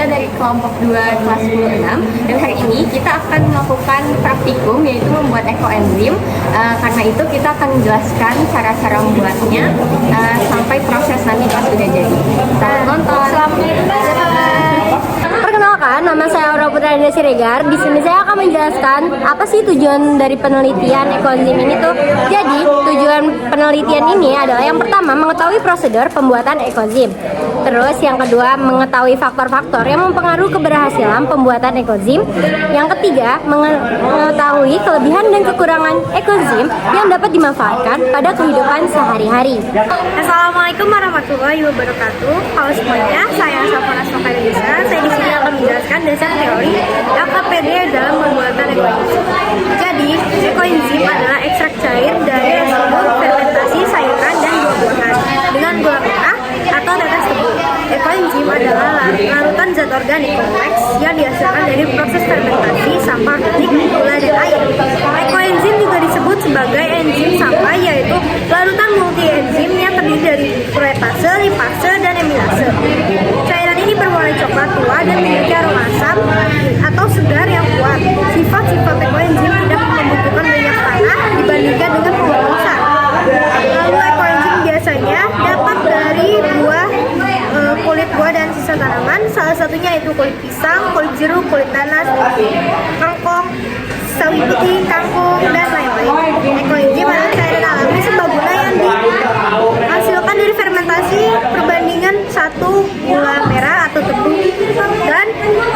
kita dari kelompok 2 kelas 10-6, dan hari ini kita akan melakukan praktikum yaitu membuat ekoenzim. Karena itu kita akan menjelaskan cara-cara membuatnya sampai proses nanti pas sudah jadi. Selamat nonton. Perkenalkan, nama saya Aura Putra Desi Regar. Di sini saya akan menjelaskan apa sih tujuan dari penelitian ekoenzim ini tuh. Jadi, tujuan penelitian ini adalah yang pertama mengetahui prosedur pembuatan ekoenzim. Terus yang kedua mengetahui faktor-faktor yang mempengaruhi keberhasilan pembuatan ekoenzim. Yang ketiga mengetahui kelebihan dan kekurangan ekoenzim yang dapat dimanfaatkan pada kehidupan sehari-hari. Assalamualaikum warahmatullahi wabarakatuh. Halo semuanya, saya Safana Sokairisa. Saya di sini akan menjelaskan dasar teori LKPD dalam pembuatan ekoenzim. Jadi, ekoenzim adalah ekstrak cair dari hasil fermentasi sayuran dan buah-buahan dengan gula merah atau tetes tebu. Ekoenzim adalah larutan zat organik kompleks yang dihasilkan dari proses fermentasi sampah organik, gula, dan air. Ekoenzim juga disebut sebagai enzim sampah, yaitu larutan multi-enzim yang terdiri dari protease, lipase, dan amilase. Cairan ini berwarna coklat tua dan memiliki aroma asam atau segar yang kuat. Sifat-sifat ekoenzim tidak membutuhkan banyak tanah dibandingkan dengan pembuatan. Lalu ekoenzim biasanya dapat dari buah, kulit buah dan sisa tanaman. Salah satunya itu kulit pisang, kulit jeruk, kulit nanas, kangkung, sawi putih, kangkung, dan lain-lain. Ekoenzim adalah cairan alami serbaguna yang dihasilkan dari fermentasi perbandingan satu gula merah atau tebu dan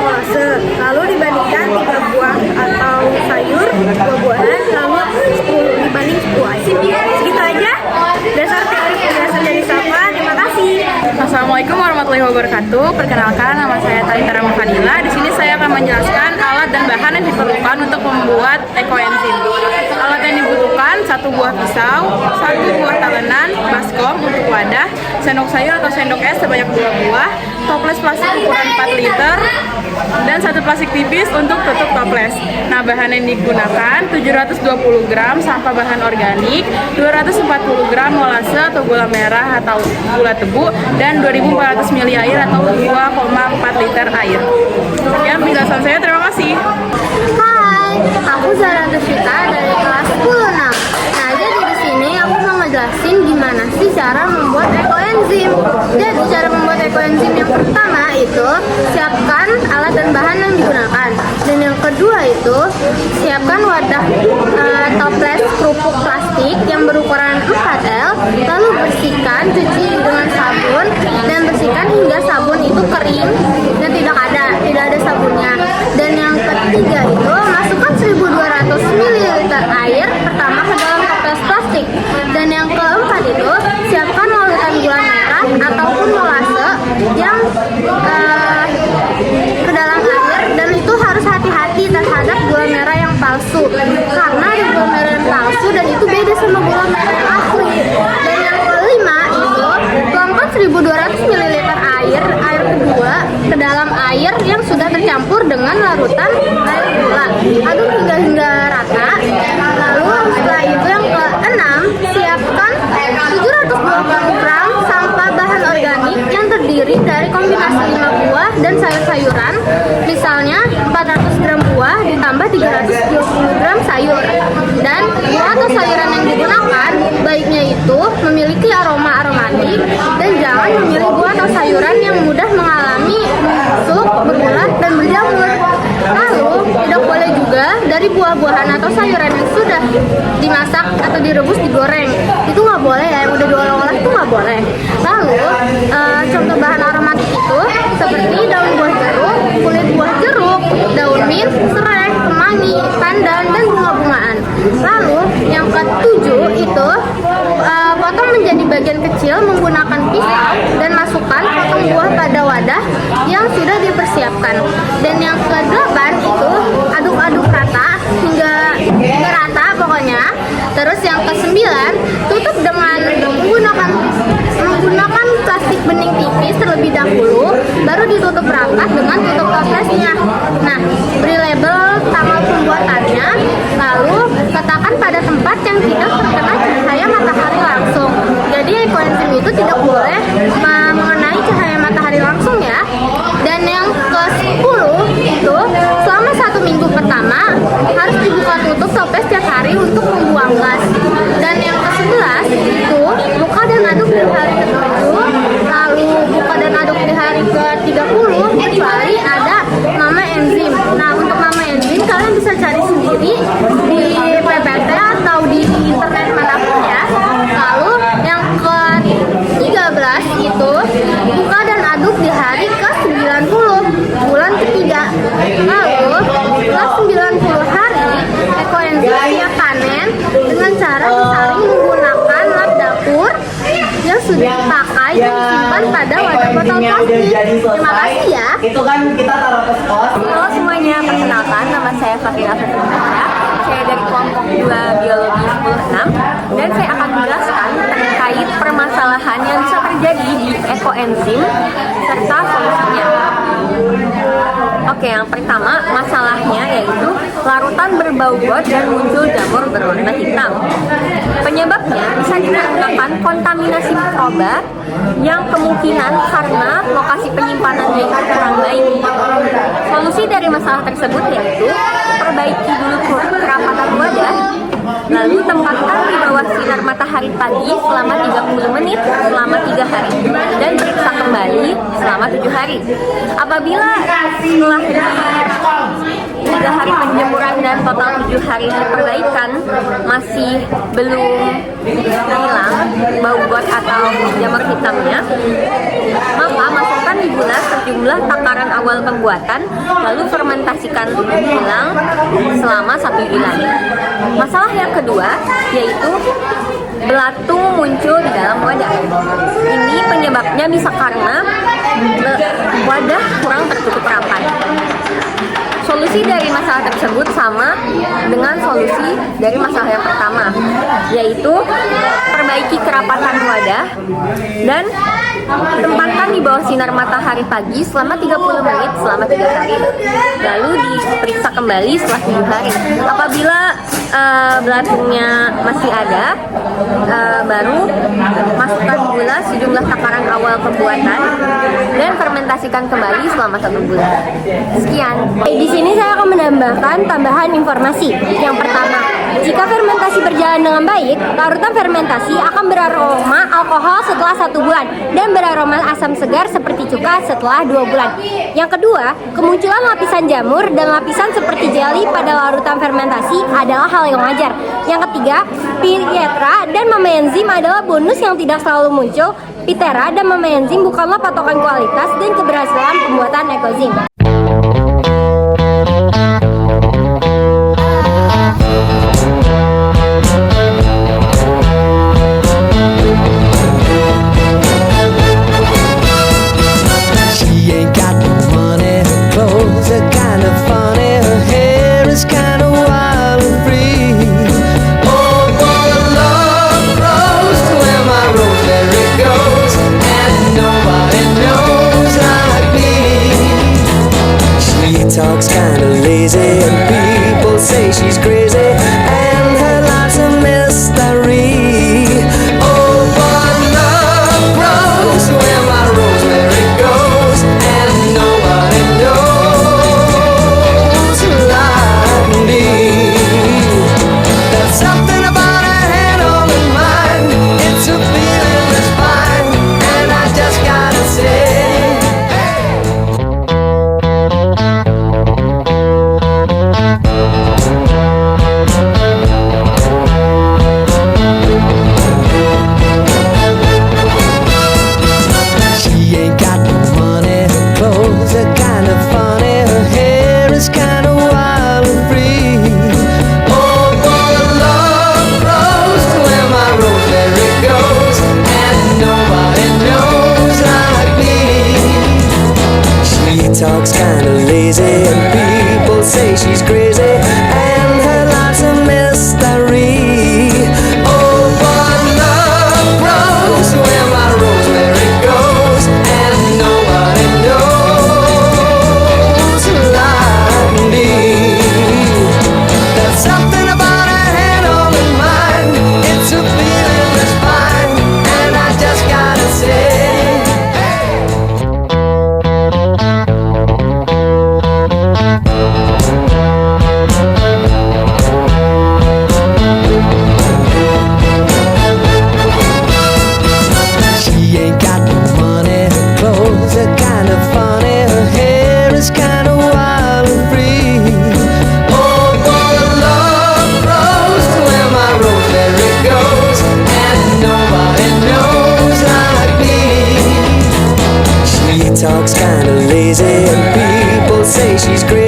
molase. Lalu dibandingkan 3 buah atau sayur, buah-buahan, lalu 10 dibanding 10 air. Segitu aja dasar teori penjelasan dari Safa. Terima kasih. Assalamualaikum warahmatullahi wabarakatuh. Perkenalkan, nama saya Talita Rahma Fadila. Di sini saya akan menjelaskan alat dan bahan yang diperlukan untuk membuat ekoenzim. Alat yang dibutuhkan: 1 buah pisau, 1 buah talenan, baskom untuk wadah, sendok sayur atau sendok es sebanyak 2 buah, toples plastik ukuran 4 liter, dan 1 plastik tipis untuk tutup toples. Nah, bahan yang digunakan 720 gram sampah bahan organik, 240 gram molase atau gula merah atau gula tebu, dan 2400 ml air atau 2,4 liter air. Sekian penjelasan saya, terima kasih. Hai, aku Zara Devita dari kelas 10-6. Nah, jadi di sini aku mau ngejelasin gimana sih cara membuat ekoenzim. Jadi cara membuat ekoenzim yang pertama itu siapkan alat dan bahan yang digunakan. Dan yang kedua itu siapkan wadah toples kerupuk plastik yang berukuran 4L. Lalu bersihkan, cuci dengan sabun dan bersihkan hingga sabun itu kering dan tidak ada sabunnya. Dan yang ketiga itu masukkan 1200 ml air pertama ke dalam toples plastik. Dan yang keempat itu siapkan larutan gula merah ataupun molase yang ke dalam air, dan itu harus hati-hati terhadap gula merah yang palsu karena ada gula merah yang palsu dan itu beda sama gula merah yang asli. Dan yang kelima itu tuangkan 1200 ml air kedua ke dalam air yang sudah tercampur dengan larutan air gula. Aduk hingga rata. Lalu setelah itu yang keenam siapkan 720 gram sampah bahan organik yang terdiri dari kombinasi 5 buah dan sayur-sayuran. Misalnya 400 gram buah ditambah 320 gram sayur. Dan buah atau sayuran yang digunakan baiknya itu memiliki aroma aromatik dan jangan memilih buah atau sayuran yang mudah mengalami busuk, berulat, dan berjamur. Lalu tidak boleh juga dari buah-buahan atau sayuran yang sudah dimasak atau direbus digoreng. Itu nggak boleh ya, yang udah diolah-olah itu nggak boleh. Lalu contoh bahan aromatik itu seperti daun buah jeruk, kulit buah jeruk, daun mint, serai, kemangi, pandan, dan bunga-bungaan. Lalu yang ketujuh itu potong menjadi bagian kecil menggunakan pisau dan masukkan potong buah pada wadah yang sudah dipersiapkan. Dan yang kedelapan itu aduk-aduk rata hingga rata pokoknya. Terus yang kesembilan tutup dengan menggunakan plastik bening tipis terlebih dahulu, baru ditutup rapat dengan tutup toplesnya. Nah, beri label tanggal pembuatannya, lalu letakkan pada tempat yang tidak terkena cahaya matahari langsung. Jadi ekoenzim itu tidak boleh mengenai cahaya matahari langsung ya. Dan yang ke kecuali ada mama enzim. Nah, untuk mama enzim kalian bisa cari sendiri di PPT atau di internet manapun ya. Lalu yang ke-13 itu buka dan aduk di hari ke-90 bulan ketiga. Lalu setelah 90 hari ekoenzimnya panen dengan cara disaring menggunakan lap dapur yang sudah dipakai dan disimpan pada wadah botol plastik. Terima kasih ya. Itu kan kita taruh ke pos. Halo semuanya, perkenalkan nama saya Fakira Fatimah. Saya dari kelompok 2 Biologi 106 dan saya akan menjelaskan terkait permasalahan yang bisa terjadi di ekoenzim serta solusinya. Oke, yang pertama masalahnya yaitu larutan berbau got dan muncul jamur berwarna hitam. Penyebabnya bisa dikarenakan kontaminasi mikroba yang kemungkinan karena lokasi penyimpanannya itu kurang baik. Solusi dari masalah tersebut yaitu perbaiki dulu kerapatan wadah, lalu tempatkan di bawah sinar matahari pagi selama 30 menit selama 3 hari dan periksa kembali selama 7 hari. Apabila setelah 3 hari penjemuran dan total 7 hari perbaikan masih belum hilang bau got atau jamur hitamnya, maka masukkan di gula sejumlah takaran awal pembuatan lalu fermentasikan ulang selama 1 bulan. Masalah yang kedua yaitu belatung muncul di dalam wadah. Ini penyebabnya bisa karena wadah kurang tertutup rapat. Solusi dari masalah tersebut sama dengan solusi dari masalah yang pertama, yaitu perbaiki kerapatan wadah dan tempatkan di bawah sinar matahari pagi selama 30 menit selama 3 hari, lalu diperiksa kembali setelah 7 hari. Apabila belatungnya masih ada, baru masukkan gula sejumlah takaran awal pembuatan dan fermentasikan kembali selama 1 bulan. Sekian. Di sini saya akan menambahkan tambahan informasi. Yang pertama, jika fermentasi berjalan dengan baik, larutan fermentasi akan beraroma alkohol setelah 1 bulan dan beraroma asam segar seperti cuka setelah 2 bulan. Yang kedua, kemunculan lapisan jamur dan lapisan seperti jeli pada larutan fermentasi adalah hal yang wajar. Yang ketiga, Pitera dan mama enzim adalah bonus yang tidak selalu muncul. Pitera dan mama enzim bukanlah patokan kualitas dan keberhasilan pembuatan ekozim. Talks kinda lazy and people say she's crazy and her life's a mystery. Oh, but love grows where my rosemary goes and nobody knows like me. There's something about a hand holding mine. It's a feeling that's fine and I just gotta say. Talks kinda lazy and people say she's crazy and her life's a mystery. Oh, but love grows where my rosemary goes and nobody knows like me. There's something about a hand holding mine. It's a feeling that's fine and I just gotta say. Hey. say she's crazy.